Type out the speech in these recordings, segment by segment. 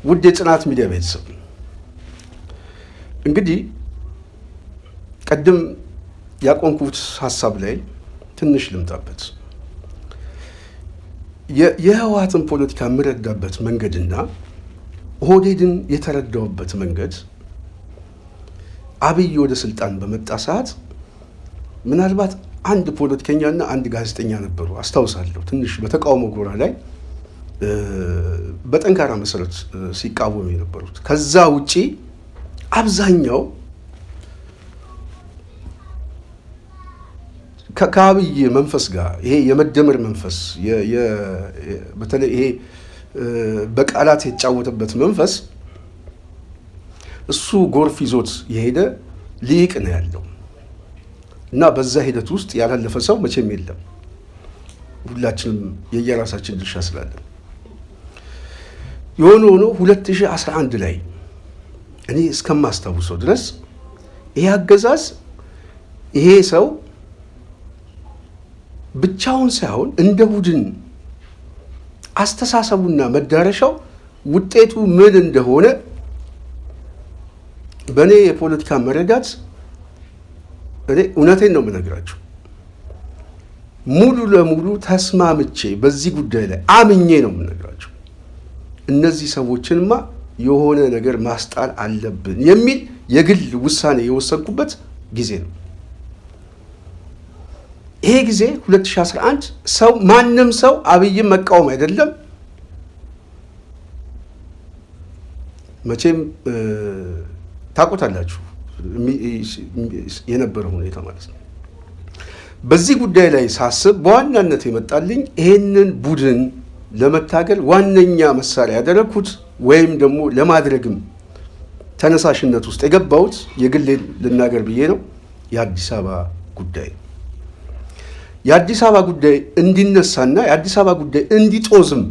ውድ የጽናት ሚዲያ ቤተሰብ እንግዲህ ቀደም ያቆንኩት ሐሳብ ላይ ትንሽ ልምጣበት። የህወሓትን ፖለቲካ ምረዳበት መንገድና ኦህዴድን የተረዳውበት መንገድ አብይ ወደ ስልጣን በመጣ ሰዓት ምናልባት አንድ ፖለቲከኛና አንድ ጋዜጠኛ ነበሩ አስታውሳለሁ። ትንሽ በተቃውሞ ጎራ ላይ በጠንካራ መሰረት ሲቃወሙ የነበሩት። ከዛ ውጪ አብዛኛው ከአብይ መንፈስ ጋር ይሄ የመደመር መንፈስ በተለይ ይሄ በቃላት የተጫወተበት መንፈስ እሱ ጎርፍ ይዞት የሄደ ሊቅ ነው ያለው እና በዛ ሂደት ውስጥ ያላለፈ ሰው መቼም የለም። ሁላችንም የየራሳችን ድርሻ ስላለን የሆነ 2011 ላይ እኔ እስከማስታውሰው ድረስ ይሄ አገዛዝ ይሄ ሰው ብቻውን ሳይሆን እንደ ቡድን አስተሳሰቡና መዳረሻው ውጤቱ ምን እንደሆነ በእኔ የፖለቲካ መረዳት እኔ እውነቴን ነው የምነግራችሁ። ሙሉ ለሙሉ ተስማምቼ በዚህ ጉዳይ ላይ አምኜ ነው የምነግራችሁ። እነዚህ ሰዎችንማ የሆነ ነገር ማስጣል አለብን የሚል የግል ውሳኔ የወሰንኩበት ጊዜ ነው። ይሄ ጊዜ 2011 ሰው ማንም ሰው አብይን መቃወም አይደለም መቼም ታውቁታላችሁ የነበረው ሁኔታ ማለት ነው። በዚህ ጉዳይ ላይ ሳስብ በዋናነት የመጣልኝ ይሄንን ቡድን ለመታገል ዋነኛ መሳሪያ ያደረኩት ወይም ደግሞ ለማድረግም ተነሳሽነት ውስጥ የገባሁት የግሌ ልናገር ብዬ ነው የአዲስ አበባ ጉዳይ። የአዲስ አበባ ጉዳይ እንዲነሳና የአዲስ አበባ ጉዳይ እንዲጦዝም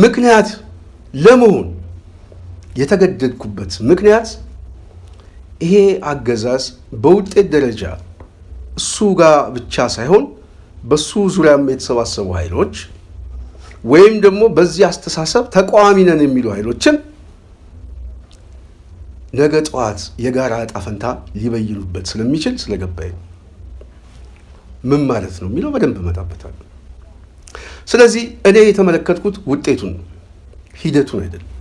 ምክንያት ለመሆን የተገደድኩበት ምክንያት ይሄ አገዛዝ በውጤት ደረጃ እሱ ጋር ብቻ ሳይሆን በሱ ዙሪያም የተሰባሰቡ ኃይሎች ወይም ደግሞ በዚህ አስተሳሰብ ተቃዋሚ ነን የሚሉ ኃይሎችን ነገ ጠዋት የጋራ ዕጣ ፈንታ ሊበይኑበት ስለሚችል ስለገባኝ ምን ማለት ነው የሚለው በደንብ እመጣበታለሁ። ስለዚህ እኔ የተመለከትኩት ውጤቱን ነው፣ ሂደቱን አይደለም።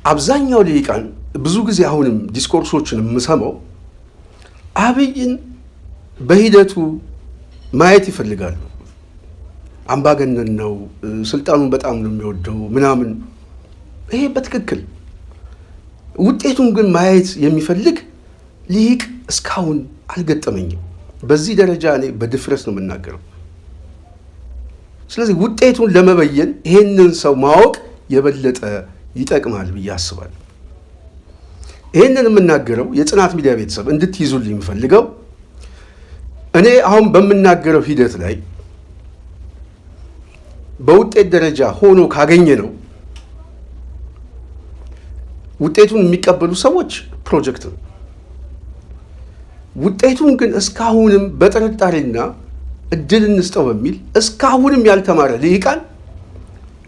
አብዛኛው ሊቃን ብዙ ጊዜ አሁንም ዲስኮርሶችን የምሰማው አብይን በሂደቱ ማየት ይፈልጋሉ። አምባገነን ነው፣ ስልጣኑን በጣም ነው የሚወደው ምናምን። ይሄ በትክክል ውጤቱን ግን ማየት የሚፈልግ ሊቅ እስካሁን አልገጠመኝም። በዚህ ደረጃ እኔ በድፍረት ነው የምናገረው። ስለዚህ ውጤቱን ለመበየን ይሄንን ሰው ማወቅ የበለጠ ይጠቅማል ብዬ አስባለሁ። ይሄንን የምናገረው የጽናት ሚዲያ ቤተሰብ እንድትይዙልኝ የምፈልገው እኔ አሁን በምናገረው ሂደት ላይ በውጤት ደረጃ ሆኖ ካገኘ ነው ውጤቱን የሚቀበሉ ሰዎች ፕሮጀክት ነው። ውጤቱን ግን እስካሁንም በጥርጣሬና እድል እንስጠው በሚል እስካሁንም ያልተማረ ልሂቃን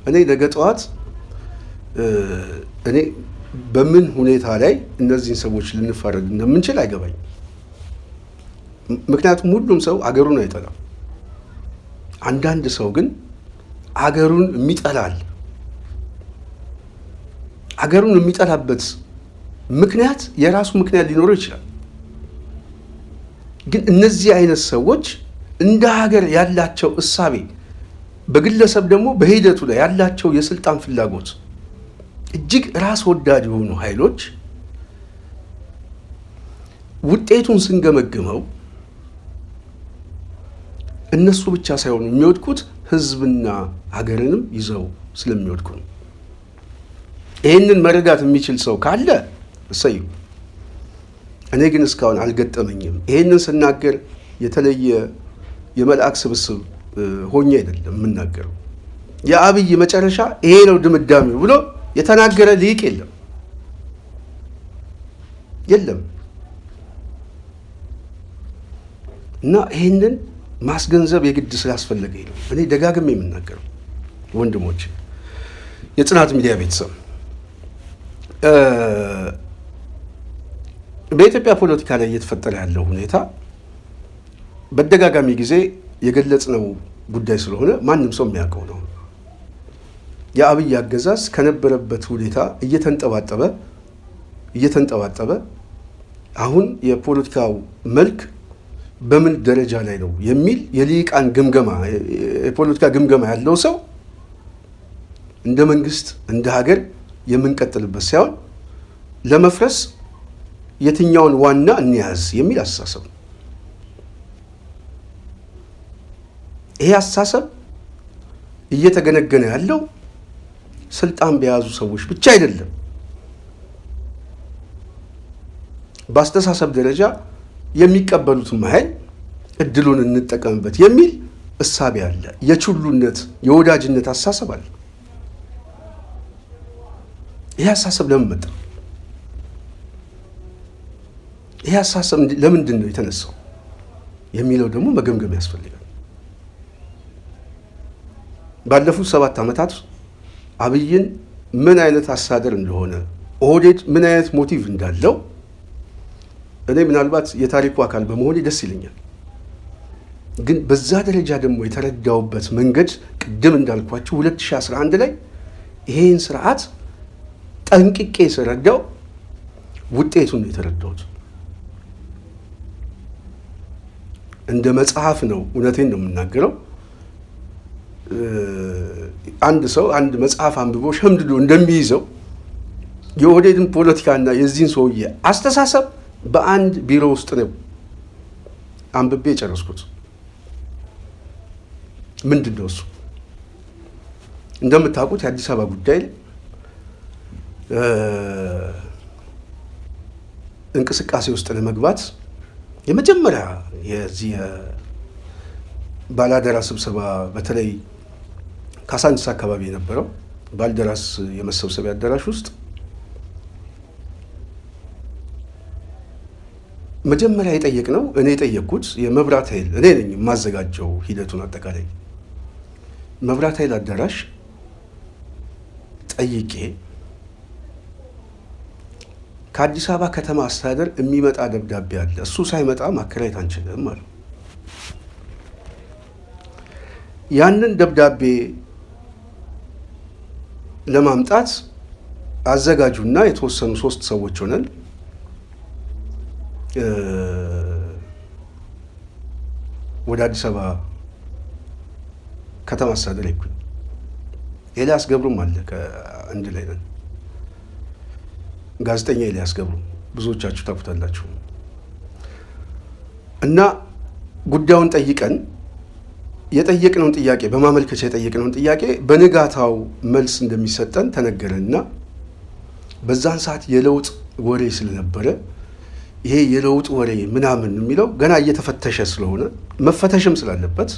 እኔ ነገ ጠዋት እኔ በምን ሁኔታ ላይ እነዚህን ሰዎች ልንፋረድ እንደምንችል አይገባኝ። ምክንያቱም ሁሉም ሰው አገሩን አይጠላም። አንዳንድ ሰው ግን አገሩን የሚጠላል። አገሩን የሚጠላበት ምክንያት የራሱ ምክንያት ሊኖረው ይችላል። ግን እነዚህ አይነት ሰዎች እንደ ሀገር ያላቸው እሳቤ፣ በግለሰብ ደግሞ በሂደቱ ላይ ያላቸው የስልጣን ፍላጎት እጅግ ራስ ወዳድ የሆኑ ኃይሎች ውጤቱን ስንገመግመው እነሱ ብቻ ሳይሆኑ የሚወድቁት ህዝብና ሀገርንም ይዘው ስለሚወድቁ ነው። ይህንን መረዳት የሚችል ሰው ካለ እሰዩ። እኔ ግን እስካሁን አልገጠመኝም። ይህንን ስናገር የተለየ የመልአክ ስብስብ ሆኜ አይደለም የምናገረው። የአብይ መጨረሻ ይሄ ነው ድምዳሜው ብሎ የተናገረ ሊቅ የለም። እና ይህንን ማስገንዘብ የግድ ስላስፈለገኝ ነው እኔ ደጋግሜ የምናገረው። ወንድሞች የጽናት ሚዲያ ቤተሰብ በኢትዮጵያ ፖለቲካ ላይ እየተፈጠረ ያለው ሁኔታ በተደጋጋሚ ጊዜ የገለጽነው ጉዳይ ስለሆነ ማንም ሰው የሚያውቀው ነው። የአብይ አገዛዝ ከነበረበት ሁኔታ እየተንጠባጠበ አሁን የፖለቲካው መልክ በምን ደረጃ ላይ ነው የሚል የሊቃን ግምገማ የፖለቲካ ግምገማ ያለው ሰው እንደ መንግስት እንደ ሀገር የምንቀጥልበት ሳይሆን ለመፍረስ የትኛውን ዋና እንያዝ የሚል አስተሳሰብ። ይሄ አስተሳሰብ እየተገነገነ ያለው ስልጣን በያዙ ሰዎች ብቻ አይደለም። በአስተሳሰብ ደረጃ የሚቀበሉትም ኃይል እድሉን እንጠቀምበት የሚል እሳቤ አለ። የችሉነት የወዳጅነት አስተሳሰብ አለ። ይህ አስተሳሰብ ለምን መጣ? ይህ አስተሳሰብ ለምንድን ነው የተነሳው የሚለው ደግሞ መገምገም ያስፈልጋል። ባለፉት 7 ዓመታት አብይን ምን አይነት አስተዳደር እንደሆነ ኦህዴድ ምን አይነት ሞቲቭ እንዳለው እኔ ምናልባት የታሪኩ አካል በመሆኔ ደስ ይለኛል። ግን በዛ ደረጃ ደግሞ የተረዳውበት መንገድ ቅድም እንዳልኳችሁ 2011 ላይ ይሄን ስርዓት ጠንቅቄ ስረዳው ውጤቱን ነው የተረዳሁት። እንደ መጽሐፍ ነው፣ እውነቴን ነው የምናገረው። አንድ ሰው አንድ መጽሐፍ አንብቦ ሸምድዶ እንደሚይዘው የኦህዴድን ፖለቲካና የዚህን ሰውዬ አስተሳሰብ በአንድ ቢሮ ውስጥ ነው አንብቤ የጨረስኩት። ምንድን ነው እሱ? እንደምታውቁት የአዲስ አበባ ጉዳይ እንቅስቃሴ ውስጥ ለመግባት የመጀመሪያ የዚህ ባላደራ ስብሰባ በተለይ ካሳንቺስ አካባቢ የነበረው ባልደራስ የመሰብሰቢያ አዳራሽ ውስጥ መጀመሪያ የጠየቅነው እኔ የጠየቅኩት የመብራት ኃይል እኔ ነኝ የማዘጋጀው ሂደቱን አጠቃላይ መብራት ኃይል አዳራሽ ጠይቄ ከአዲስ አበባ ከተማ አስተዳደር የሚመጣ ደብዳቤ አለ፣ እሱ ሳይመጣ ማከራየት አንችልም አሉ። ያንን ደብዳቤ ለማምጣት አዘጋጁና የተወሰኑ 3 ሰዎች ሆነን ወደ አዲስ አበባ ከተማ አስተዳደር ሄድኩኝ። ኤልያስ ገብሩም አለ ከአንድ ላይ ነን። ጋዜጠኛ ኤልያስ ገብሩ ብዙዎቻችሁ ታውቁታላችሁ። እና ጉዳዩን ጠይቀን የጠየቅነውን ጥያቄ በማመልከቻ የጠየቅነውን ጥያቄ በንጋታው መልስ እንደሚሰጠን ተነገረና በዛን ሰዓት የለውጥ ወሬ ስለነበረ ይሄ የለውጥ ወሬ ምናምን የሚለው ገና እየተፈተሸ ስለሆነ መፈተሽም ስላለበት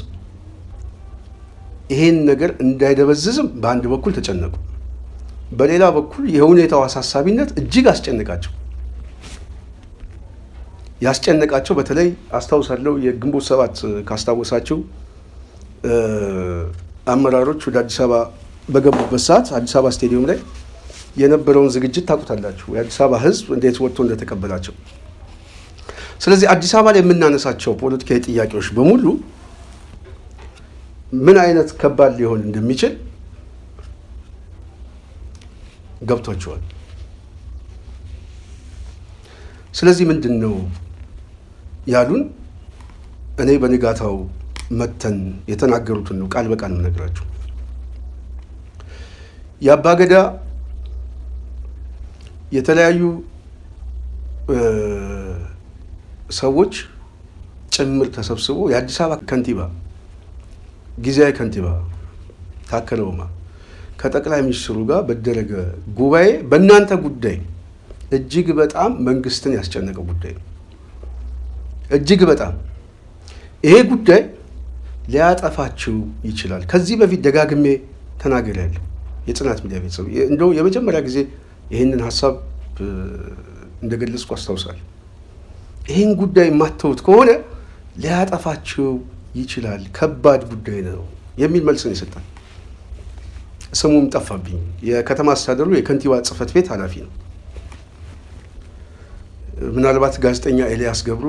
ይሄን ነገር እንዳይደበዝዝም በአንድ በኩል ተጨነቁ፣ በሌላ በኩል የሁኔታው አሳሳቢነት እጅግ አስጨነቃቸው። ያስጨነቃቸው በተለይ አስታውሳለሁ የግንቦት 7 ካስታወሳችሁ አመራሮች ወደ አዲስ አበባ በገቡበት ሰዓት አዲስ አበባ ስቴዲየም ላይ የነበረውን ዝግጅት ታውቁታላችሁ። የአዲስ አበባ ሕዝብ እንዴት ወጥቶ እንደተቀበላቸው። ስለዚህ አዲስ አበባ ላይ የምናነሳቸው ፖለቲካዊ ጥያቄዎች በሙሉ ምን አይነት ከባድ ሊሆን እንደሚችል ገብቷቸዋል። ስለዚህ ምንድን ነው ያሉን? እኔ በንጋታው መተን የተናገሩትን ነው ቃል በቃል የምነግራችሁ። የአባገዳ የተለያዩ ሰዎች ጭምር ተሰብስቦ የአዲስ አበባ ከንቲባ ጊዜያዊ ከንቲባ ታከለ ኡማ ከጠቅላይ ሚኒስትሩ ጋር በደረገ ጉባኤ በእናንተ ጉዳይ እጅግ በጣም መንግስትን ያስጨነቀ ጉዳይ ነው። እጅግ በጣም ይሄ ጉዳይ ሊያጠፋችሁ ይችላል። ከዚህ በፊት ደጋግሜ ተናግሬያለሁ። የጽናት ሚዲያ ቤተሰብ እንደው የመጀመሪያ ጊዜ ይህንን ሀሳብ እንደገለጽኩ አስታውሳለሁ። ይህን ጉዳይ የማተውት ከሆነ ሊያጠፋችሁ ይችላል፣ ከባድ ጉዳይ ነው የሚል መልስ ነው የሰጠን። ስሙም ጠፋብኝ። የከተማ አስተዳደሩ የከንቲባ ጽህፈት ቤት ኃላፊ ነው። ምናልባት ጋዜጠኛ ኤልያስ ገብሩ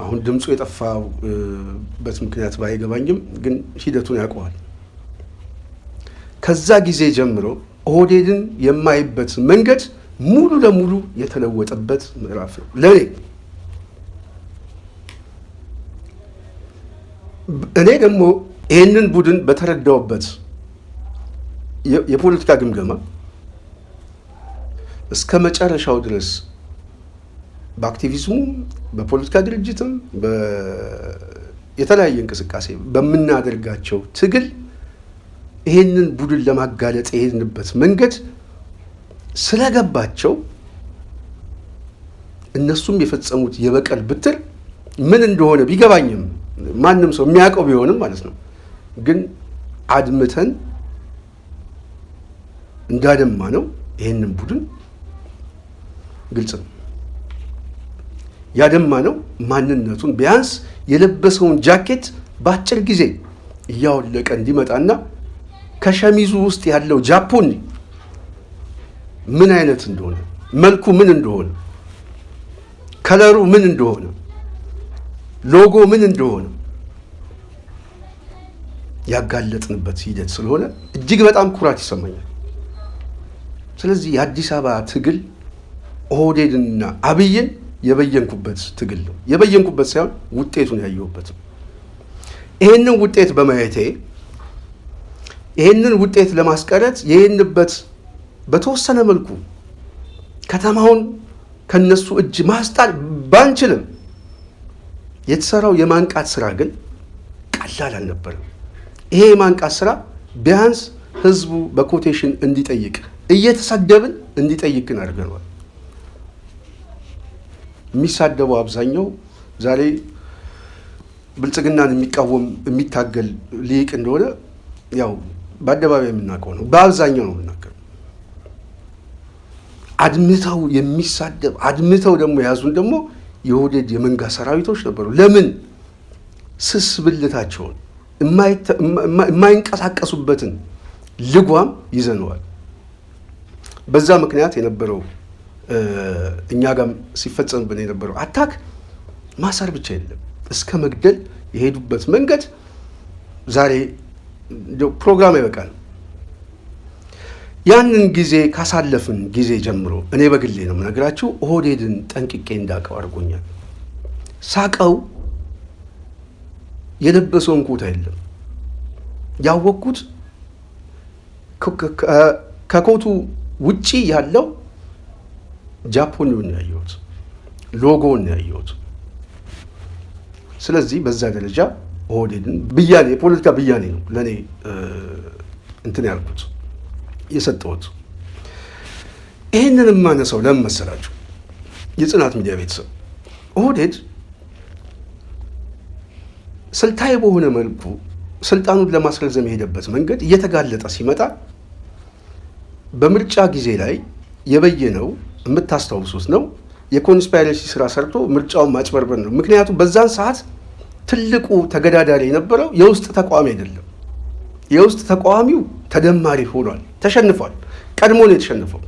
አሁን ድምፁ የጠፋበት ምክንያት ባይገባኝም ግን ሂደቱን ያውቀዋል። ከዛ ጊዜ ጀምሮ ኦህዴድን የማይበት መንገድ ሙሉ ለሙሉ የተለወጠበት ምዕራፍ ነው ለኔ። እኔ ደግሞ ይህንን ቡድን በተረዳውበት የፖለቲካ ግምገማ እስከ መጨረሻው ድረስ በአክቲቪዝሙም በፖለቲካ ድርጅትም የተለያየ እንቅስቃሴ በምናደርጋቸው ትግል ይህንን ቡድን ለማጋለጥ የሄድንበት መንገድ ስለገባቸው እነሱም የፈጸሙት የበቀል ብትር ምን እንደሆነ ቢገባኝም ማንም ሰው የሚያውቀው ቢሆንም ማለት ነው፣ ግን አድምተን እንዳደማ ነው ይህንን ቡድን ግልጽ ነው ያደማ ነው። ማንነቱን ቢያንስ የለበሰውን ጃኬት በአጭር ጊዜ እያወለቀ እንዲመጣና ከሸሚዙ ውስጥ ያለው ጃፖኒ ምን አይነት እንደሆነ፣ መልኩ ምን እንደሆነ፣ ከለሩ ምን እንደሆነ፣ ሎጎ ምን እንደሆነ ያጋለጥንበት ሂደት ስለሆነ እጅግ በጣም ኩራት ይሰማኛል። ስለዚህ የአዲስ አበባ ትግል ኦህዴድንና አብይን የበየንኩበት ትግል ነው። የበየንኩበት ሳይሆን ውጤቱን ያየሁበት ነው። ይህንን ውጤት በማየቴ ይህንን ውጤት ለማስቀረት የሄድንበት በተወሰነ መልኩ ከተማውን ከነሱ እጅ ማስጣል ባንችልም የተሰራው የማንቃት ስራ ግን ቀላል አልነበረም። ይሄ የማንቃት ስራ ቢያንስ ህዝቡ በኮቴሽን እንዲጠይቅ እየተሳደብን እንዲጠይቅን አድርገናል። የሚሳደበው አብዛኛው ዛሬ ብልጽግናን የሚቃወም የሚታገል ሊቅ እንደሆነ ያው በአደባባይ የምናውቀው ነው። በአብዛኛው ነው የምናውቀው። አድምተው የሚሳደብ አድምተው ደግሞ የያዙን ደግሞ የኦህዴድ የመንጋ ሰራዊቶች ነበሩ። ለምን ስስ ብልታቸውን የማይንቀሳቀሱበትን ልጓም ይዘነዋል። በዛ ምክንያት የነበረው እኛ ጋም ሲፈጸምብን የነበረው አታክ ማሰር ብቻ የለም እስከ መግደል የሄዱበት መንገድ ዛሬ ፕሮግራም ይበቃል። ያንን ጊዜ ካሳለፍን ጊዜ ጀምሮ እኔ በግሌ ነው የምነግራችሁ ኦህዴድን ጠንቅቄ እንዳውቀው አድርጎኛል። ሳቀው የለበሰውን ኮታ የለም ያወቅኩት ከኮቱ ውጪ ያለው ጃፖኒውን ያየሁት፣ ሎጎውን ያየሁት። ስለዚህ በዛ ደረጃ ኦህዴድን ብያኔ የፖለቲካ ብያኔ ነው ለኔ እንትን ያልኩት የሰጠሁት። ይህንን የማነሳው ለምን መሰላችሁ? የጽናት ሚዲያ ቤተሰብ ኦህዴድ ስልታዊ በሆነ መልኩ ስልጣኑን ለማስረዘም የሄደበት መንገድ እየተጋለጠ ሲመጣ በምርጫ ጊዜ ላይ የበየነው የምታስታውሱት ነው የኮንስፓይረሲ ስራ ሰርቶ ምርጫውን ማጭበርበር ነው። ምክንያቱም በዛን ሰዓት ትልቁ ተገዳዳሪ የነበረው የውስጥ ተቃዋሚ አይደለም። የውስጥ ተቃዋሚው ተደማሪ ሆኗል፣ ተሸንፏል። ቀድሞ ነው የተሸነፈው።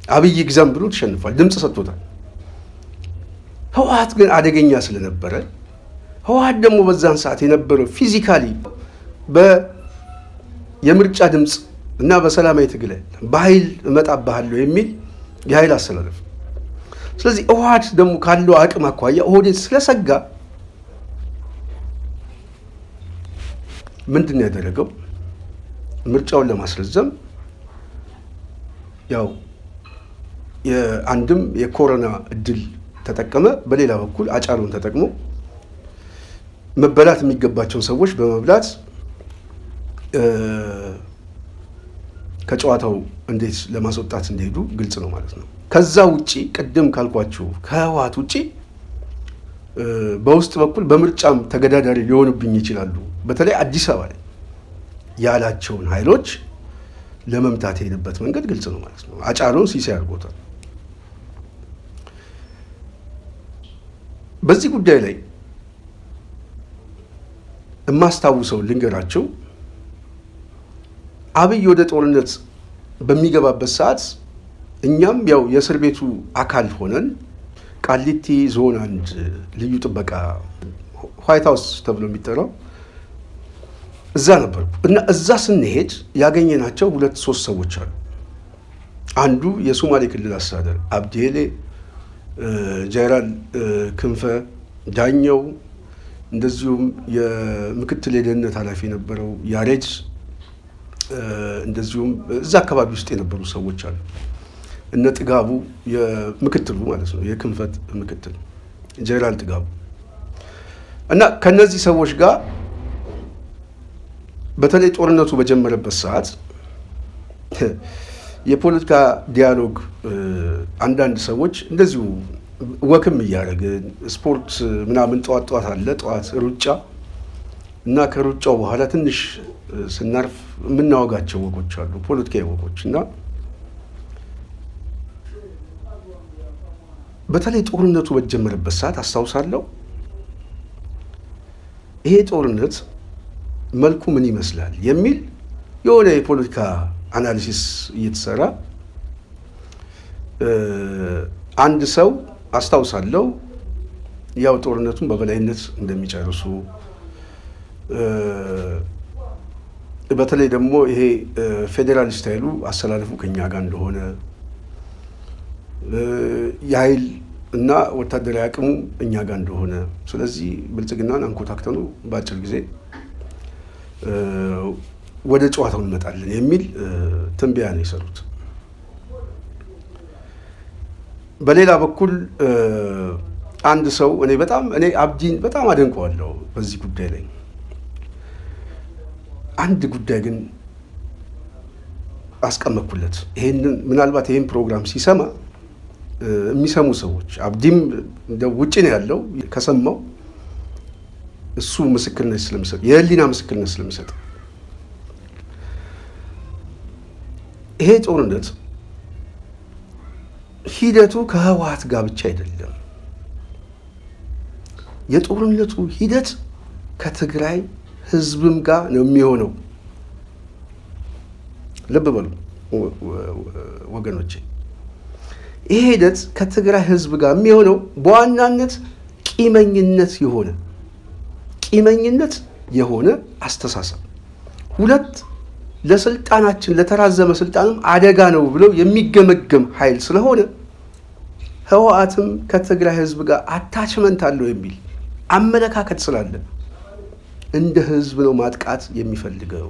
አብይ ግዛም ብሎ ተሸንፏል፣ ድምፅ ሰጥቶታል። ህወሓት ግን አደገኛ ስለነበረ ህወሓት ደግሞ በዛን ሰዓት የነበረው ፊዚካሊ የምርጫ ድምፅ እና በሰላማዊ ትግል በኃይል እመጣብሃለሁ የሚል የኃይል አሰላለፍ። ስለዚህ ህወሓት ደግሞ ካለው አቅም አኳያ ኦህዴድ ስለሰጋ ምንድን ነው ያደረገው? ምርጫውን ለማስረዘም ያው አንድም የኮሮና እድል ተጠቀመ፣ በሌላ በኩል አጫሉን ተጠቅሞ መበላት የሚገባቸውን ሰዎች በመብላት ከጨዋታው እንዴት ለማስወጣት እንደሄዱ ግልጽ ነው ማለት ነው። ከዛ ውጪ ቅድም ካልኳችሁ ከህወሓት ውጪ በውስጥ በኩል በምርጫም ተገዳዳሪ ሊሆኑብኝ ይችላሉ በተለይ አዲስ አበባ ላይ ያላቸውን ኃይሎች ለመምታት የሄደበት መንገድ ግልጽ ነው ማለት ነው። አጫሉን ሲሳይ አድርጎታል። በዚህ ጉዳይ ላይ የማስታውሰው ልንገራቸው። አብይ ወደ ጦርነት በሚገባበት ሰዓት እኛም ያው የእስር ቤቱ አካል ሆነን ቃሊቲ ዞን 1 ልዩ ጥበቃ ዋይት ሃውስ ተብሎ የሚጠራው እዛ ነበርኩ እና እዛ ስንሄድ ያገኘናቸው 2-3 ሰዎች አሉ። አንዱ የሶማሌ ክልል አስተዳደር አብዲሌ ጀነራል ክንፈ ዳኘው፣ እንደዚሁም የምክትል የደህንነት ኃላፊ የነበረው ያሬድ፣ እንደዚሁም እዛ አካባቢ ውስጥ የነበሩ ሰዎች አሉ። እነ ጥጋቡ የምክትሉ ማለት ነው፣ የክንፈት ምክትል ጀነራል ጥጋቡ እና ከነዚህ ሰዎች ጋር በተለይ ጦርነቱ በጀመረበት ሰዓት የፖለቲካ ዲያሎግ አንዳንድ ሰዎች እንደዚሁ ወክም እያደረግን ስፖርት ምናምን ጠዋት አለ፣ ጠዋት ሩጫ እና ከሩጫው በኋላ ትንሽ ስናርፍ የምናወጋቸው ወጎች አሉ፣ ፖለቲካዊ ወጎች እና በተለይ ጦርነቱ በጀመረበት ሰዓት አስታውሳለሁ። ይሄ ጦርነት መልኩ ምን ይመስላል የሚል የሆነ የፖለቲካ አናሊሲስ እየተሰራ አንድ ሰው አስታውሳለሁ ያው ጦርነቱን በበላይነት እንደሚጨርሱ በተለይ ደግሞ ይሄ ፌዴራሊስት ኃይሉ አሰላለፉ ከኛ ጋር እንደሆነ የኃይል እና ወታደራዊ አቅሙ እኛ ጋር እንደሆነ፣ ስለዚህ ብልጽግናን አንኮታክተኑ በአጭር ጊዜ ወደ ጨዋታው እንመጣለን የሚል ትንበያ ነው የሰሩት። በሌላ በኩል አንድ ሰው እኔ አብዲን በጣም አደንቀዋለሁ በዚህ ጉዳይ ላይ። አንድ ጉዳይ ግን አስቀመጥኩለት። ይሄንን ምናልባት ይሄን ፕሮግራም ሲሰማ የሚሰሙ ሰዎች አብዲም እንደው ውጪ ነው ያለው ከሰማው እሱ ምስክርነት ስለሚሰጥ የህሊና ምስክርነት ስለሚሰጥ ይሄ ጦርነት ሂደቱ ከህወሓት ጋር ብቻ አይደለም። የጦርነቱ ሂደት ከትግራይ ህዝብም ጋር ነው የሚሆነው። ልብ በሉ ወገኖቼ፣ ይሄ ሂደት ከትግራይ ህዝብ ጋር የሚሆነው በዋናነት ቂመኝነት የሆነ አስተሳሰብ፣ ሁለት ለስልጣናችን ለተራዘመ ስልጣንም አደጋ ነው ብለው የሚገመገም ኃይል ስለሆነ ህወሓትም ከትግራይ ህዝብ ጋር አታችመንት አለው የሚል አመለካከት ስላለ እንደ ህዝብ ነው ማጥቃት የሚፈልገው።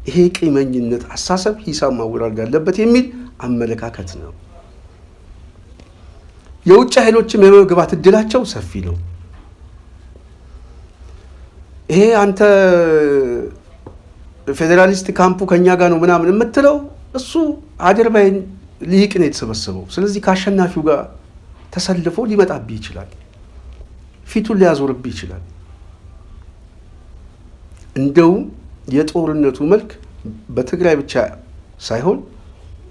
ይሄ ቂመኝነት አሳሰብ ሂሳብ ማወራረድ ያለበት የሚል አመለካከት ነው። የውጭ ኃይሎችም የመግባት እድላቸው ሰፊ ነው። ይሄ አንተ ፌዴራሊስት ካምፑ ከኛ ጋር ነው ምናምን የምትለው እሱ አድርባይን ሊቅ ነው የተሰበሰበው። ስለዚህ ከአሸናፊው ጋር ተሰልፎ ሊመጣብህ ይችላል፣ ፊቱን ሊያዞርብህ ይችላል። እንደውም የጦርነቱ መልክ በትግራይ ብቻ ሳይሆን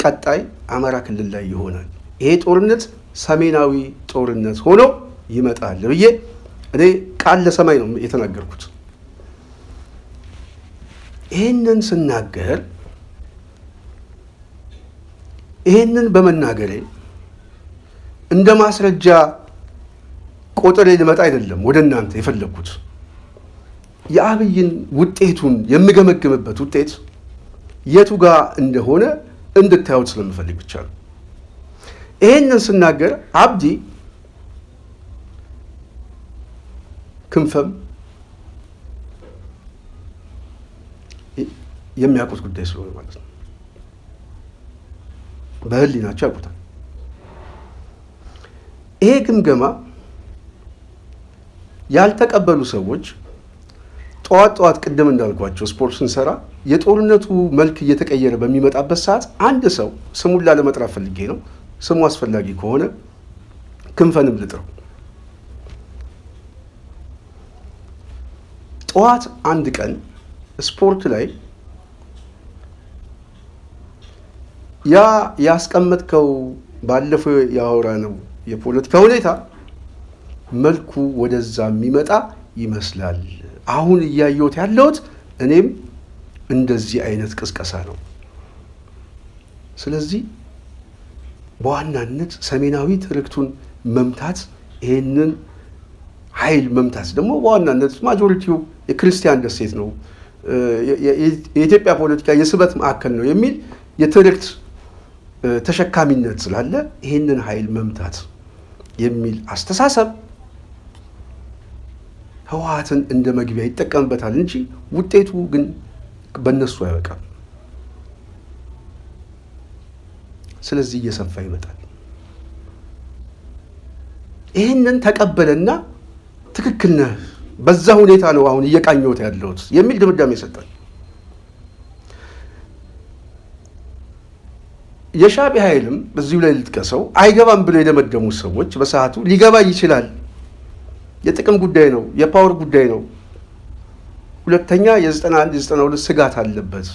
ቀጣይ አማራ ክልል ላይ ይሆናል። ይሄ ጦርነት ሰሜናዊ ጦርነት ሆኖ ይመጣል ብዬ እኔ ቃል ለሰማይ ነው የተናገርኩት። ይሄንን ስናገር ይሄንን በመናገሬ እንደ ማስረጃ ቆጥሬ ልመጣ አይደለም ወደ እናንተ የፈለግኩት። የአብይን ውጤቱን የምገመግምበት ውጤት የቱ ጋር እንደሆነ እንድታዩት ስለምፈልግ ብቻ ነው። ይሄንን ስናገር አብዲ ክንፈም የሚያውቁት ጉዳይ ስለሆነ ማለት ነው። በህሊናቸው ያውቁታል። ይሄ ግምገማ ያልተቀበሉ ሰዎች ጠዋት ቅድም እንዳልኳቸው ስፖርት ስንሰራ የጦርነቱ መልክ እየተቀየረ በሚመጣበት ሰዓት አንድ ሰው ስሙን ላለመጥራት ፈልጌ ነው፣ ስሙ አስፈላጊ ከሆነ ክንፈንም ልጥረው። ጠዋት አንድ ቀን ስፖርት ላይ ያ ያስቀመጥከው ባለፈው ያወራነው የፖለቲካ ሁኔታ መልኩ ወደዛ የሚመጣ ይመስላል። አሁን እያየሁት ያለሁት እኔም እንደዚህ አይነት ቅስቀሳ ነው። ስለዚህ በዋናነት ሰሜናዊ ትርክቱን መምታት፣ ይሄንን ኃይል መምታት ደግሞ በዋናነት ማጆሪቲው የክርስቲያን ደሴት ነው፣ የኢትዮጵያ ፖለቲካ የስበት ማዕከል ነው የሚል የትርክት ተሸካሚነት ስላለ ይሄንን ኃይል መምታት የሚል አስተሳሰብ ህወሓትን እንደ መግቢያ ይጠቀምበታል እንጂ ውጤቱ ግን በእነሱ አይበቃም። ስለዚህ እየሰፋ ይመጣል። ይህንን ተቀበለና ትክክል ነህ፣ በዛ ሁኔታ ነው አሁን እየቃኘሁት ያለሁት የሚል ድምዳሜ ይሰጣል። የሻዕቢያ ኃይልም በዚሁ ላይ ልጥቀሰው፣ አይገባም ብለው የደመደሙ ሰዎች በሰዓቱ ሊገባ ይችላል፣ የጥቅም ጉዳይ ነው፣ የፓወር ጉዳይ ነው፣ ሁለተኛ የ91 የ92 ስጋት አለበት፣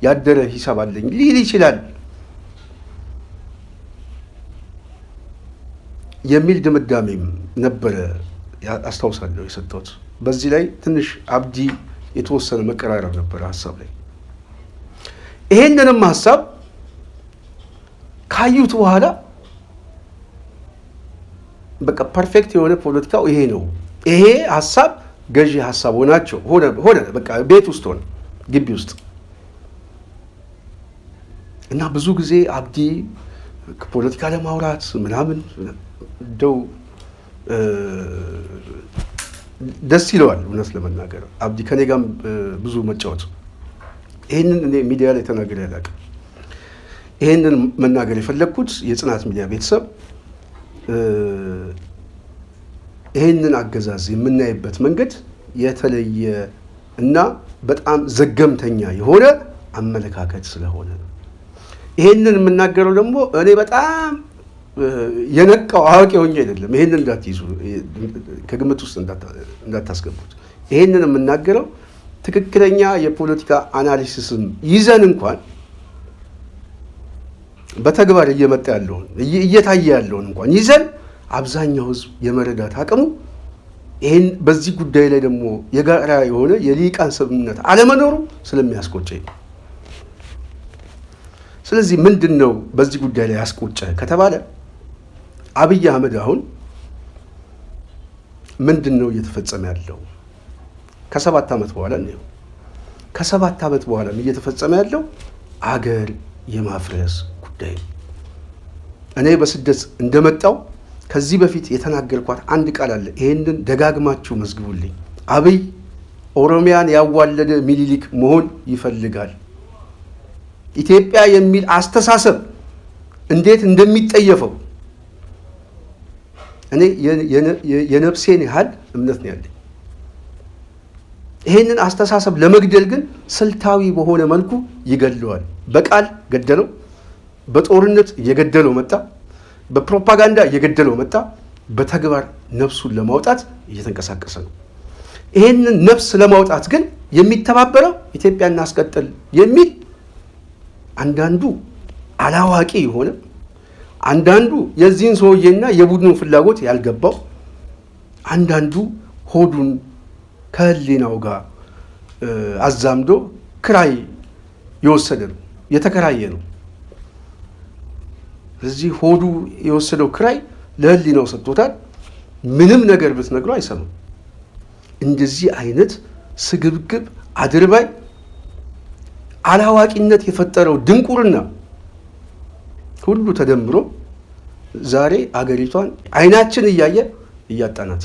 ያደረ ሂሳብ አለኝ ሊል ይችላል የሚል ድምዳሜም ነበረ አስታውሳለሁ የሰጠሁት። በዚህ ላይ ትንሽ አብዲ የተወሰነ መቀራረብ ነበረ ሀሳብ ላይ። ይሄንንም ሀሳብ ካዩት በኋላ በቃ ፐርፌክት የሆነ ፖለቲካው ይሄ ነው፣ ይሄ ሀሳብ ገዢ ሀሳብ ሆነ በቃ ቤት ውስጥ ሆነ ግቢ ውስጥ እና ብዙ ጊዜ አብዲ ፖለቲካ ለማውራት ምናምን እንደው ደስ ይለዋል። እውነት ለመናገር አብዲ ከኔ ጋርም ብዙ መጫወት፣ ይህንን እኔ ሚዲያ ላይ ተናግሬ አላውቅም። ይህንን መናገር የፈለግኩት የጽናት ሚዲያ ቤተሰብ ይህንን አገዛዝ የምናይበት መንገድ የተለየ እና በጣም ዘገምተኛ የሆነ አመለካከት ስለሆነ ነው። ይህንን የምናገረው ደግሞ እኔ በጣም የነቃው አዋቂ ሆኜ አይደለም። ይህንን እንዳትይዙ፣ ከግምት ውስጥ እንዳታስገቡት። ይህንን የምናገረው ትክክለኛ የፖለቲካ አናሊሲስም ይዘን እንኳን በተግባር እየመጣ ያለውን እየታየ ያለውን እንኳን ይዘን አብዛኛው ሕዝብ የመረዳት አቅሙ ይህን በዚህ ጉዳይ ላይ ደግሞ የጋራ የሆነ የሊቃን ስምምነት አለመኖሩ ስለሚያስቆጨኝ ነው። ስለዚህ ምንድን ነው በዚህ ጉዳይ ላይ ያስቆጨ ከተባለ አብይ አህመድ አሁን ምንድን ነው እየተፈጸመ ያለው? ከ7 ዓመት በኋላ ነው። ከ7 ዓመት በኋላም እየተፈጸመ ያለው አገር የማፍረስ ጉዳይ ነው። እኔ በስደት እንደመጣው ከዚህ በፊት የተናገርኳት አንድ ቃል አለ። ይሄንን ደጋግማችሁ መዝግቡልኝ። አብይ ኦሮሚያን ያዋለደ ሚኒሊክ መሆን ይፈልጋል። ኢትዮጵያ የሚል አስተሳሰብ እንዴት እንደሚጠየፈው እኔ የነፍሴን ያህል እምነት ነው ያለኝ። ይሄንን አስተሳሰብ ለመግደል ግን ስልታዊ በሆነ መልኩ ይገድለዋል። በቃል ገደለው፣ በጦርነት እየገደለው መጣ፣ በፕሮፓጋንዳ እየገደለው መጣ። በተግባር ነፍሱን ለማውጣት እየተንቀሳቀሰ ነው። ይሄንን ነፍስ ለማውጣት ግን የሚተባበረው ኢትዮጵያ እናስቀጥል የሚል አንዳንዱ አላዋቂ የሆነ አንዳንዱ የዚህን ሰውዬና የቡድኑን ፍላጎት ያልገባው አንዳንዱ ሆዱን ከህሊናው ጋር አዛምዶ ክራይ የወሰደ ነው፣ የተከራየ ነው። እዚህ ሆዱ የወሰደው ክራይ ለህሊናው ሰጥቶታል። ምንም ነገር ብትነግረው አይሰማም። እንደዚህ አይነት ስግብግብ አድርባይ አላዋቂነት የፈጠረው ድንቁርና ሁሉ ተደምሮ ዛሬ አገሪቷን አይናችን እያየ እያጣናት።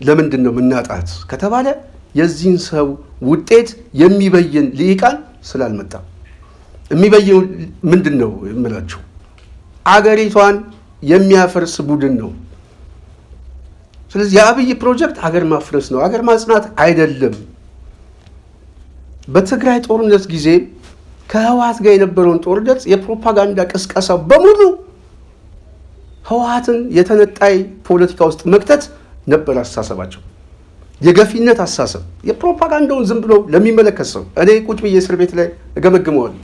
ለምንድን ነው ምናጣት ከተባለ የዚህን ሰው ውጤት የሚበይን ልሂቃን ስላልመጣ። የሚበይን ምንድን ነው የምላችሁ? አገሪቷን የሚያፈርስ ቡድን ነው። ስለዚህ የአብይ ፕሮጀክት አገር ማፍረስ ነው፣ አገር ማጽናት አይደለም። በትግራይ ጦርነት ጊዜ ከህወሓት ጋር የነበረውን ጦርነት የፕሮፓጋንዳ ቅስቀሳ በሙሉ ህወሓትን የተነጣይ ፖለቲካ ውስጥ መክተት ነበር አስተሳሰባቸው። የገፊነት አስተሳሰብ፣ የፕሮፓጋንዳውን ዝም ብሎ ለሚመለከት ሰው እኔ ቁጭ ብዬ እስር ቤት ላይ እገመግመዋለሁ።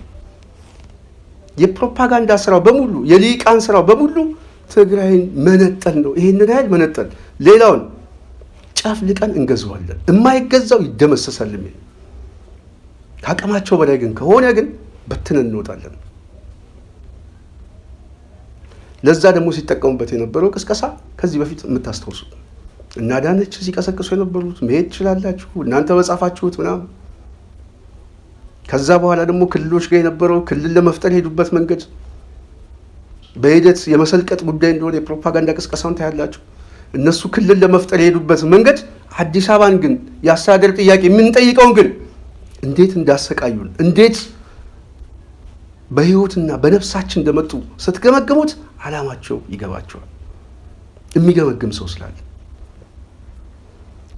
የፕሮፓጋንዳ ስራው በሙሉ የሊቃን ስራው በሙሉ ትግራይን መነጠል ነው። ይህንን ያህል መነጠል፣ ሌላውን ጨፍልቀን እንገዛዋለን። የማይገዛው ይደመሰሳል የሚል ከአቅማቸው በላይ ግን ከሆነ ግን በትነን እንወጣለን። ለዛ ደግሞ ሲጠቀሙበት የነበረው ቅስቀሳ ከዚህ በፊት የምታስታውሱት እና ዳነች ሲቀሰቅሱ የነበሩት መሄድ ትችላላችሁ እናንተ በጻፋችሁት ምናምን። ከዛ በኋላ ደግሞ ክልሎች ጋር የነበረው ክልል ለመፍጠር ሄዱበት መንገድ በሂደት የመሰልቀጥ ጉዳይ እንደሆነ የፕሮፓጋንዳ ቅስቀሳውን ታያላችሁ። እነሱ ክልል ለመፍጠር የሄዱበት መንገድ አዲስ አበባን ግን የአስተዳደር ጥያቄ የምንጠይቀውን ግን እንዴት እንዳሰቃዩን እንዴት በህይወትና በነፍሳችን እንደመጡ ስትገመገሙት ዓላማቸው ይገባቸዋል፣ የሚገመግም ሰው ስላለ።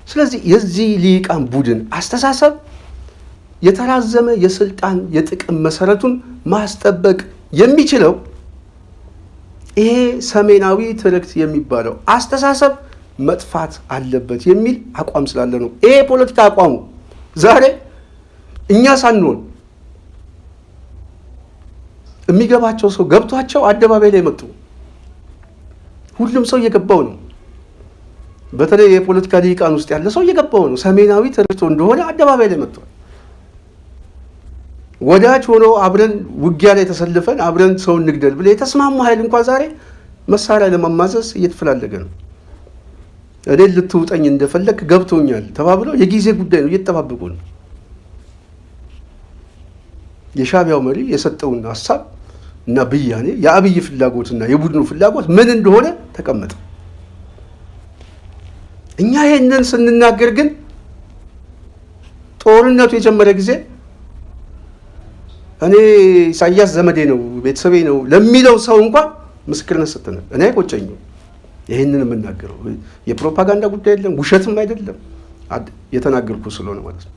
ስለዚህ የዚህ ልሂቃን ቡድን አስተሳሰብ የተራዘመ የስልጣን የጥቅም መሰረቱን ማስጠበቅ የሚችለው ይሄ ሰሜናዊ ትርክት የሚባለው አስተሳሰብ መጥፋት አለበት የሚል አቋም ስላለ ነው። ይሄ ፖለቲካ አቋሙ ዛሬ እኛ ሳንሆን የሚገባቸው ሰው ገብቷቸው አደባባይ ላይ መጡ። ሁሉም ሰው እየገባው ነው። በተለይ የፖለቲካ ልሂቃን ውስጥ ያለ ሰው እየገባው ነው። ሰሜናዊ ትርክት እንደሆነ አደባባይ ላይ መጥቷል። ወዳጅ ሆኖ አብረን ውጊያ ላይ ተሰልፈን አብረን ሰው እንግደል ብለ የተስማማ ኃይል እንኳን ዛሬ መሳሪያ ለማማዘዝ እየተፈላለገ ነው። እኔ ልትውጠኝ እንደፈለክ ገብቶኛል ተባብለው የጊዜ ጉዳይ ነው፣ እየተጠባበቁ ነው። የሻዕቢያው መሪ የሰጠውን ሐሳብ እና ብያኔ የአብይ ፍላጎትና የቡድኑ ፍላጎት ምን እንደሆነ ተቀመጠ። እኛ ይሄንን ስንናገር ግን ጦርነቱ የጀመረ ጊዜ እኔ ኢሳያስ ዘመዴ ነው ቤተሰቤ ነው ለሚለው ሰው እንኳን ምስክርነት ሰጥተናል። እኔ አይቆጨኝም ይሄንን የምናገረው የፕሮፓጋንዳ ጉዳይ አይደለም፣ ውሸትም አይደለም፣ የተናገርኩ ስለሆነ ማለት ነው።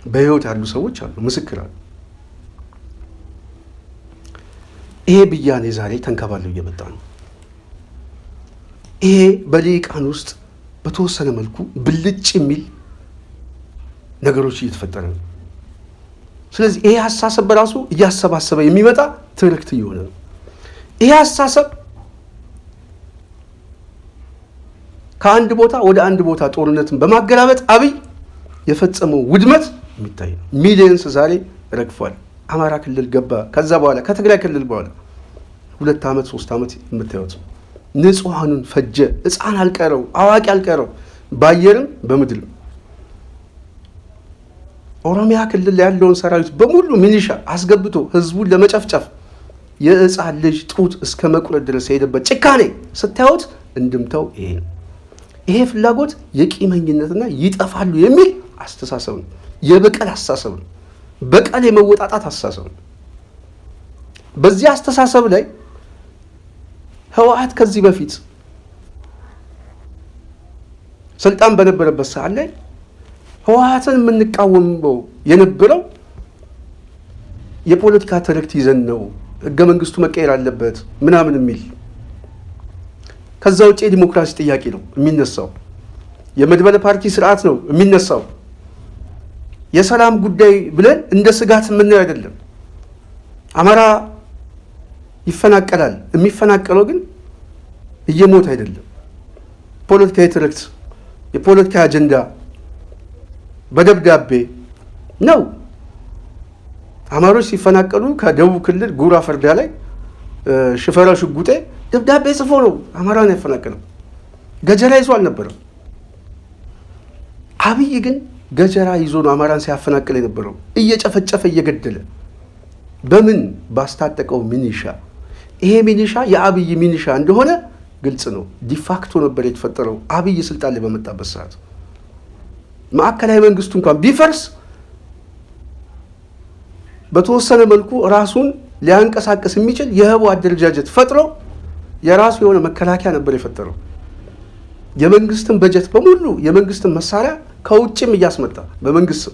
በህይወት ያሉ ሰዎች አሉ፣ ምስክር አሉ። ይሄ ብያኔ ዛሬ ተንከባለው እየመጣ ነው። ይሄ በልሂቃን ውስጥ በተወሰነ መልኩ ብልጭ የሚል ነገሮች እየተፈጠረ ነው። ስለዚህ ይሄ አስተሳሰብ በራሱ እያሰባሰበ የሚመጣ ትርክት እየሆነ ነው። ይሄ አስተሳሰብ ከአንድ ቦታ ወደ አንድ ቦታ ጦርነትን በማገላበጥ አብይ የፈጸመው ውድመት የሚታይ ነው። ሚሊየንስ ዛሬ ረግፏል። አማራ ክልል ገባ። ከዛ በኋላ ከትግራይ ክልል በኋላ 2 ዓመት 3 ዓመት የምታዩት ንጹሃኑን ፈጀ። ሕፃን አልቀረው፣ አዋቂ አልቀረው፣ ባየርም በምድርም። ኦሮሚያ ክልል ያለውን ሰራዊት በሙሉ ሚሊሻ አስገብቶ ህዝቡን ለመጨፍጨፍ የሕፃን ልጅ ጡት እስከ መቁረጥ ድረስ የሄደበት ጭካኔ ስታዩት እንድምታው ይሄ ነው። ይሄ ፍላጎት የቂመኝነትና ይጠፋሉ የሚል አስተሳሰብ ነው። የበቀል አስተሳሰብ ነው። በቀል የመወጣጣት አስተሳሰብ ነው። በዚህ አስተሳሰብ ላይ ህወሓት ከዚህ በፊት ስልጣን በነበረበት ሰዓት ላይ ህወሓትን የምንቃወመው የነበረው የፖለቲካ ትርክት ይዘን ነው፣ ህገ መንግስቱ መቀየር አለበት ምናምን የሚል። ከዛ ውጪ የዲሞክራሲ ጥያቄ ነው የሚነሳው፣ የመድበለ ፓርቲ ስርዓት ነው የሚነሳው። የሰላም ጉዳይ ብለን እንደ ስጋት የምናየው አይደለም። አማራ ይፈናቀላል፣ የሚፈናቀለው ግን እየሞት አይደለም። ፖለቲካዊ ትርክት፣ የፖለቲካ አጀንዳ በደብዳቤ ነው። አማሮች ሲፈናቀሉ ከደቡብ ክልል ጉራ ፈርዳ ላይ ሽፈራው ሽጉጤ ደብዳቤ ጽፎ ነው አማራን ያፈናቀለው። ገጀራ ይዞ አልነበረም። አብይ ግን ገጀራ ይዞ ነው አማራን ሲያፈናቅል የነበረው፣ እየጨፈጨፈ እየገደለ። በምን ባስታጠቀው ሚኒሻ። ይሄ ሚኒሻ የአብይ ሚኒሻ እንደሆነ ግልጽ ነው። ዲፋክቶ ነበር የተፈጠረው አብይ ስልጣን ላይ በመጣበት ሰዓት። ማዕከላዊ መንግስቱ እንኳን ቢፈርስ በተወሰነ መልኩ ራሱን ሊያንቀሳቀስ የሚችል የህቡ አደረጃጀት ፈጥሮ የራሱ የሆነ መከላከያ ነበር የፈጠረው። የመንግስትን በጀት በሙሉ የመንግስትን መሳሪያ ከውጭም እያስመጣ በመንግስት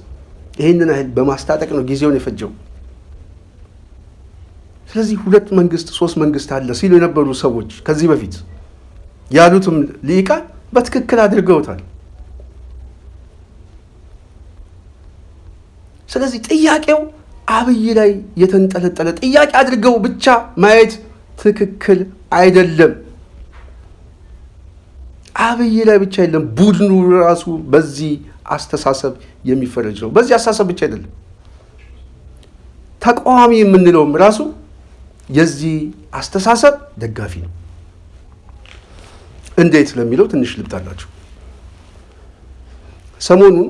ይሄንን አይል በማስታጠቅ ነው ጊዜውን የፈጀው። ስለዚህ 2 መንግስት 3 መንግስት አለ ሲሉ የነበሩ ሰዎች ከዚህ በፊት ያሉትም ልሂቃን በትክክል አድርገውታል። ስለዚህ ጥያቄው አብይ ላይ የተንጠለጠለ ጥያቄ አድርገው ብቻ ማየት ትክክል አይደለም። አብይ ላይ ብቻ አይደለም፣ ቡድኑ ራሱ በዚህ አስተሳሰብ የሚፈረጅ ነው። በዚህ አስተሳሰብ ብቻ አይደለም፣ ተቃዋሚ የምንለውም ራሱ የዚህ አስተሳሰብ ደጋፊ ነው። እንዴት ለሚለው ትንሽ ልብጣላችሁ። ሰሞኑን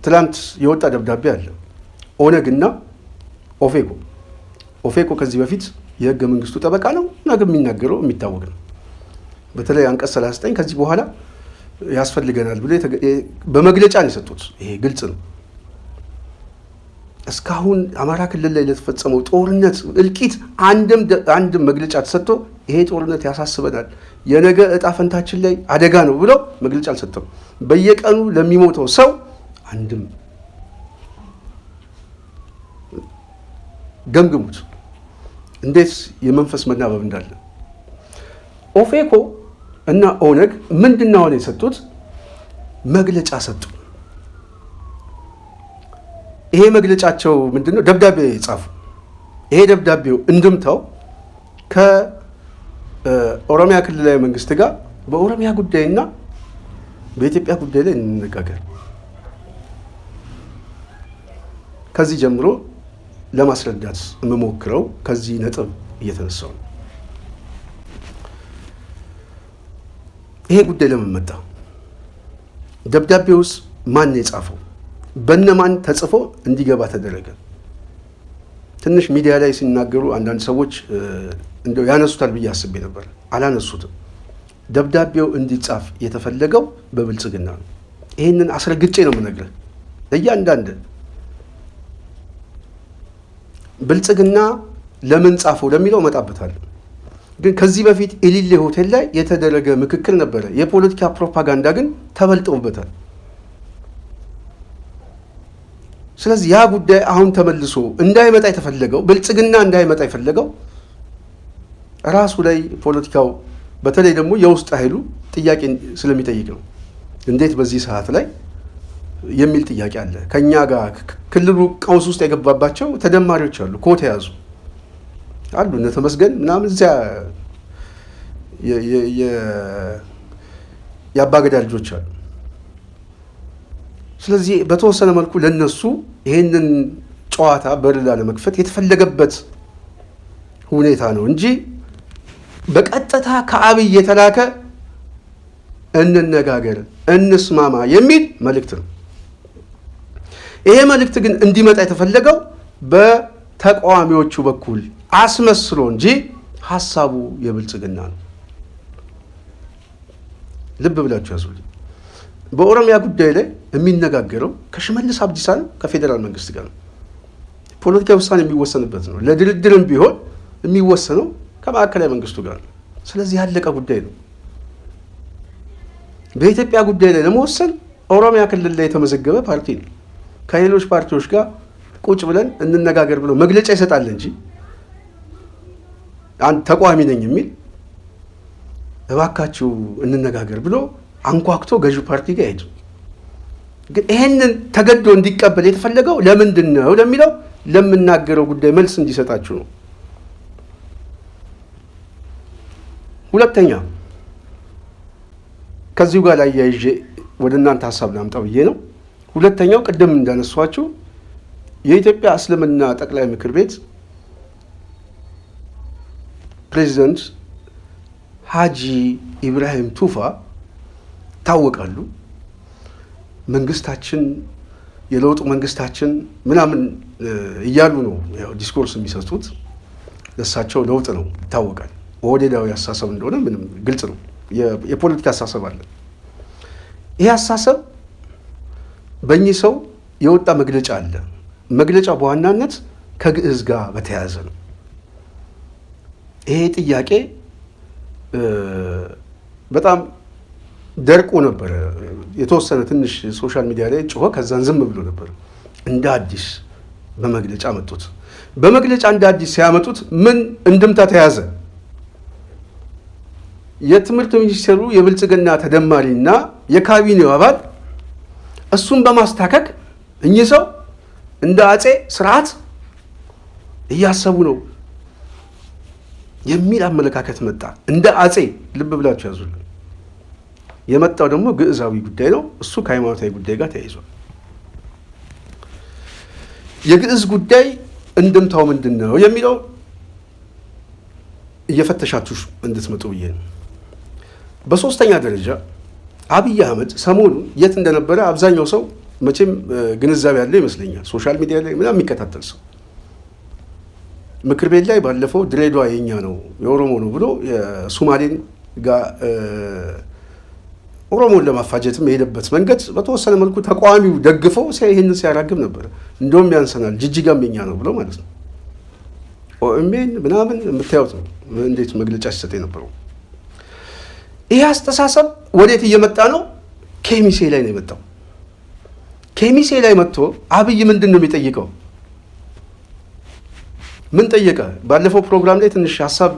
ትላንት የወጣ ደብዳቤ አለ። ኦነግና ኦፌኮ ከዚህ በፊት የህገ መንግስቱ ጠበቃ ነው፣ ነገ የሚናገረው የሚታወቅ ነው። በተለይ አንቀጽ 39 ከዚህ በኋላ ያስፈልገናል ብሎ በመግለጫ ነው የሰጡት። ይሄ ግልጽ ነው። እስካሁን አማራ ክልል ላይ ለተፈጸመው ጦርነት እልቂት አንድም መግለጫ ተሰጥቶ ይሄ ጦርነት ያሳስበናል፣ የነገ እጣ ፈንታችን ላይ አደጋ ነው ብለው መግለጫ አልሰጠም። በየቀኑ ለሚሞተው ሰው አንድም ገምግሙት እንዴት የመንፈስ መናበብ እንዳለ። ኦፌኮ እና ኦነግ ምንድነው የሰጡት? መግለጫ ሰጡ። ይሄ መግለጫቸው ምንድነው? ደብዳቤ ጻፉ። ይሄ ደብዳቤው እንድምታው ከኦሮሚያ ክልላዊ መንግስት ጋር በኦሮሚያ ጉዳይና በኢትዮጵያ ጉዳይ ላይ እንነጋገር። ከዚህ ጀምሮ ለማስረዳት የምሞክረው ከዚህ ነጥብ እየተነሳው ነው። ይሄ ጉዳይ ለምን መጣ? ደብዳቤውስ ማን የጻፈው? በነማን ተጽፎ እንዲገባ ተደረገ? ትንሽ ሚዲያ ላይ ሲናገሩ አንዳንድ ሰዎች እንደው ያነሱታል ብዬ አስቤ ነበር። አላነሱትም። ደብዳቤው እንዲጻፍ የተፈለገው በብልጽግና ነው። ይህንን አስረግጬ ነው የምነግርህ። እያንዳንድ ብልጽግና ለምን ጻፈው ለሚለው እመጣበታለሁ። ግን ከዚህ በፊት ኤሊሌ ሆቴል ላይ የተደረገ ምክክር ነበረ። የፖለቲካ ፕሮፓጋንዳ ግን ተበልጠውበታል። ስለዚህ ያ ጉዳይ አሁን ተመልሶ እንዳይመጣ የተፈለገው ብልጽግና እንዳይመጣ የፈለገው ራሱ ላይ ፖለቲካው በተለይ ደግሞ የውስጥ ኃይሉ ጥያቄ ስለሚጠይቅ ነው። እንዴት በዚህ ሰዓት ላይ የሚል ጥያቄ አለ። ከኛ ጋር ክልሉ ቀውስ ውስጥ የገባባቸው ተደማሪዎች አሉ፣ ኮት የያዙ አሉ፣ እነ ተመስገን ምናምን እዚያ የአባገዳ ልጆች አሉ። ስለዚህ በተወሰነ መልኩ ለነሱ ይሄንን ጨዋታ በርላ ለመክፈት የተፈለገበት ሁኔታ ነው እንጂ በቀጥታ ከአብይ የተላከ እንነጋገር፣ እንስማማ የሚል መልእክት ነው። ይሄ መልእክት ግን እንዲመጣ የተፈለገው በተቃዋሚዎቹ በኩል አስመስሎ እንጂ ሐሳቡ የብልጽግና ነው። ልብ ብላችሁ ያዙልኝ። በኦሮሚያ ጉዳይ ላይ የሚነጋገረው ከሽመልስ አብዲሳ ነው፣ ከፌዴራል መንግስት ጋር ነው። ፖለቲካ ውሳኔ የሚወሰንበት ነው። ለድርድርም ቢሆን የሚወሰነው ከማዕከላዊ መንግስቱ ጋር ነው። ስለዚህ ያለቀ ጉዳይ ነው። በኢትዮጵያ ጉዳይ ላይ ለመወሰን ኦሮሚያ ክልል ላይ የተመዘገበ ፓርቲ ነው። ከሌሎች ፓርቲዎች ጋር ቁጭ ብለን እንነጋገር ብሎ መግለጫ ይሰጣል እንጂ አንድ ተቃዋሚ ነኝ የሚል እባካችሁ እንነጋገር ብሎ አንኳክቶ ገዢው ፓርቲ ጋር ሄዱ። ግን ይሄንን ተገዶ እንዲቀበል የተፈለገው ለምንድን ነው ለሚለው ለምናገረው ጉዳይ መልስ እንዲሰጣችሁ ነው። ሁለተኛ ከዚሁ ጋር ላይ ያይዤ ወደ እናንተ ሀሳብ ላምጣው ብዬ ነው። ሁለተኛው ቅድም እንዳነሷችሁ የኢትዮጵያ እስልምና ጠቅላይ ምክር ቤት ፕሬዚደንት ሀጂ ኢብራሂም ቱፋ ታወቃሉ። መንግስታችን የለውጡ መንግስታችን ምናምን እያሉ ነው ያው ዲስኮርስ የሚሰጡት። ለሳቸው ለውጥ ነው ይታወቃል። ወዴዳዊ አስተሳሰብ እንደሆነ ምንም ግልጽ ነው። የፖለቲካ አስተሳሰብ አለ። ይሄ አስተሳሰብ በእኚህ ሰው የወጣ መግለጫ አለ። መግለጫው በዋናነት ከግዕዝ ጋር በተያያዘ ነው። ይሄ ጥያቄ በጣም ደርቆ ነበረ። የተወሰነ ትንሽ ሶሻል ሚዲያ ላይ ጮኸ፣ ከዛን ዝም ብሎ ነበር። እንደ አዲስ በመግለጫ መጡት። በመግለጫ እንደ አዲስ ሲያመጡት ምን እንድምታ ተያዘ? የትምህርት ሚኒስቴሩ የብልጽግና ተደማሪና የካቢኔው አባል እሱን በማስታከክ እኚህ ሰው እንደ አጼ ስርዓት እያሰቡ ነው የሚል አመለካከት መጣ። እንደ አጼ ልብ ብላችሁ ያዙልን። የመጣው ደግሞ ግዕዛዊ ጉዳይ ነው። እሱ ከሃይማኖታዊ ጉዳይ ጋር ተያይዟል። የግዕዝ ጉዳይ እንድምታው ምንድን ነው የሚለው እየፈተሻችሁ እንድትመጡ ብዬ ነው። በሶስተኛ ደረጃ አብይ አህመድ ሰሞኑን የት እንደነበረ አብዛኛው ሰው መቼም ግንዛቤ ያለው ይመስለኛል። ሶሻል ሚዲያ ላይ ምናምን የሚከታተል ሰው ምክር ቤት ላይ ባለፈው ድሬዳዋ የኛ ነው የኦሮሞ ነው ብሎ የሶማሌን ጋር ኦሮሞን ለማፋጀትም የሄደበት መንገድ በተወሰነ መልኩ ተቃዋሚው ደግፈው ይህንን ሲያራግብ ነበር። እንደውም ያንሰናል ጅጅጋም የኛ ነው ብሎ ማለት ነው። ኦኤምኤን ምናምን የምታዩት ነው እንዴት መግለጫ ሲሰጥ የነበረው። ይህ አስተሳሰብ ወዴት እየመጣ ነው? ኬሚሴ ላይ ነው የመጣው። ኬሚሴ ላይ መጥቶ አብይ ምንድን ነው የሚጠይቀው? ምን ጠየቀ? ባለፈው ፕሮግራም ላይ ትንሽ ሀሳብ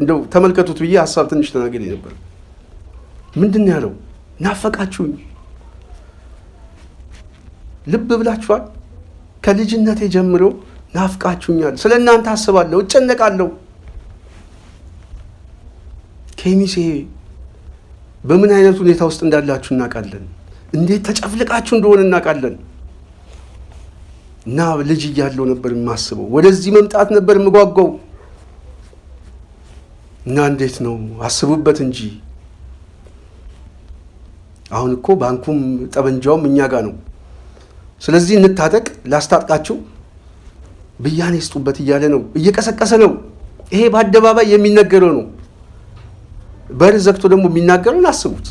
እንደው ተመልከቱት ብዬ ሀሳብ ትንሽ ተናግሬ ነበር። ምንድን ያለው? ናፈቃችሁኝ። ልብ ብላችኋል? ከልጅነቴ ጀምሮ ናፍቃችሁኛል። ስለ እናንተ አስባለሁ፣ እጨነቃለሁ። ኬሚሴ በምን አይነት ሁኔታ ውስጥ እንዳላችሁ እናውቃለን። እንዴት ተጨፍልቃችሁ እንደሆነ እናውቃለን። እና ልጅ እያለሁ ነበር የማስበው፣ ወደዚህ መምጣት ነበር የምጓጓው። እና እንዴት ነው አስቡበት እንጂ አሁን እኮ ባንኩም ጠበንጃውም እኛ ጋር ነው። ስለዚህ እንታጠቅ፣ ላስታጥቃችሁ፣ ብያኔ ስጡበት እያለ ነው፣ እየቀሰቀሰ ነው። ይሄ በአደባባይ የሚነገረው ነው። በር ዘግቶ ደግሞ የሚናገረውን አስቡት።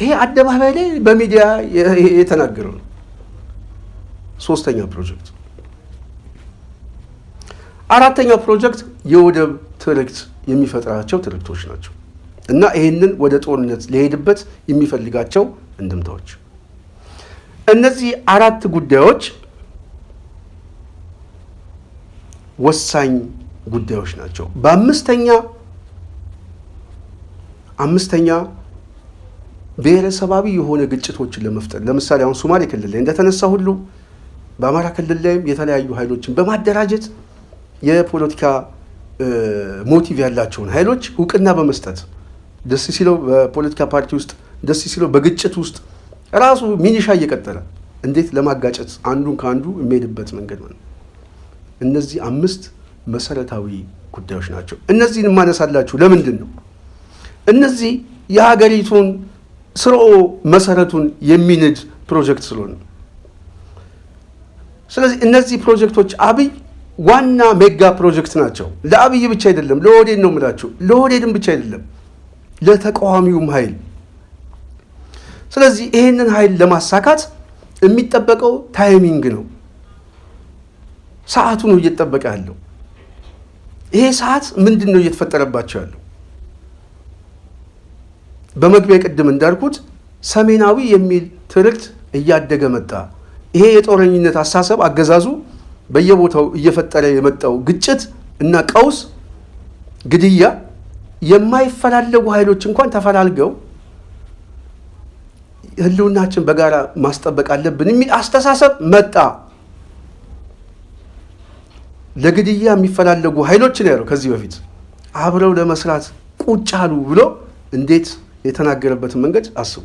ይሄ አደባባይ ላይ በሚዲያ የተናገረው ነው። ሶስተኛ ፕሮጀክት። አራተኛው ፕሮጀክት የወደብ ትርክት የሚፈጥራቸው ትርክቶች ናቸው እና ይህንን ወደ ጦርነት ሊሄድበት የሚፈልጋቸው እንድምታዎች። እነዚህ አራት ጉዳዮች ወሳኝ ጉዳዮች ናቸው። አምስተኛ ብሔረሰባዊ የሆነ ግጭቶችን ለመፍጠር ለምሳሌ አሁን ሶማሌ ክልል ላይ እንደተነሳ ሁሉ በአማራ ክልል ላይም የተለያዩ ኃይሎችን በማደራጀት የፖለቲካ ሞቲቭ ያላቸውን ኃይሎች እውቅና በመስጠት ደስ ሲለው በፖለቲካ ፓርቲ ውስጥ ደስ ሲለው በግጭት ውስጥ ራሱ ሚኒሻ እየቀጠለ እንዴት ለማጋጨት አንዱን ከአንዱ የሚሄድበት መንገድ ነው። እነዚህ 5 መሰረታዊ ጉዳዮች ናቸው። እነዚህን የማነሳላችሁ ለምንድን ነው? እነዚህ የሀገሪቱን ስርዓተ መሰረቱን የሚንድ ፕሮጀክት ስለሆነ። ስለዚህ እነዚህ ፕሮጀክቶች አብይ ዋና ሜጋ ፕሮጀክት ናቸው። ለአብይ ብቻ አይደለም፣ ለኦህዴድ ነው የምላችሁ። ለኦህዴድም ብቻ አይደለም፣ ለተቃዋሚውም ኃይል። ስለዚህ ይህንን ኃይል ለማሳካት የሚጠበቀው ታይሚንግ ነው። ሰዓቱ ነው እየተጠበቀ ያለው። ይሄ ሰዓት ምንድን ነው እየተፈጠረባቸው ያለው? በመግቢያ ቅድም እንዳልኩት ሰሜናዊ የሚል ትርክት እያደገ መጣ። ይሄ የጦረኝነት አሳሰብ አገዛዙ በየቦታው እየፈጠረ የመጣው ግጭት እና ቀውስ፣ ግድያ፣ የማይፈላለጉ ኃይሎች እንኳን ተፈላልገው ህልውናችን በጋራ ማስጠበቅ አለብን የሚል አስተሳሰብ መጣ። ለግድያ የሚፈላለጉ ኃይሎች ነው ያለው። ከዚህ በፊት አብረው ለመስራት ቁጭ አሉ ብሎ እንዴት የተናገረበትን መንገድ አስቡ።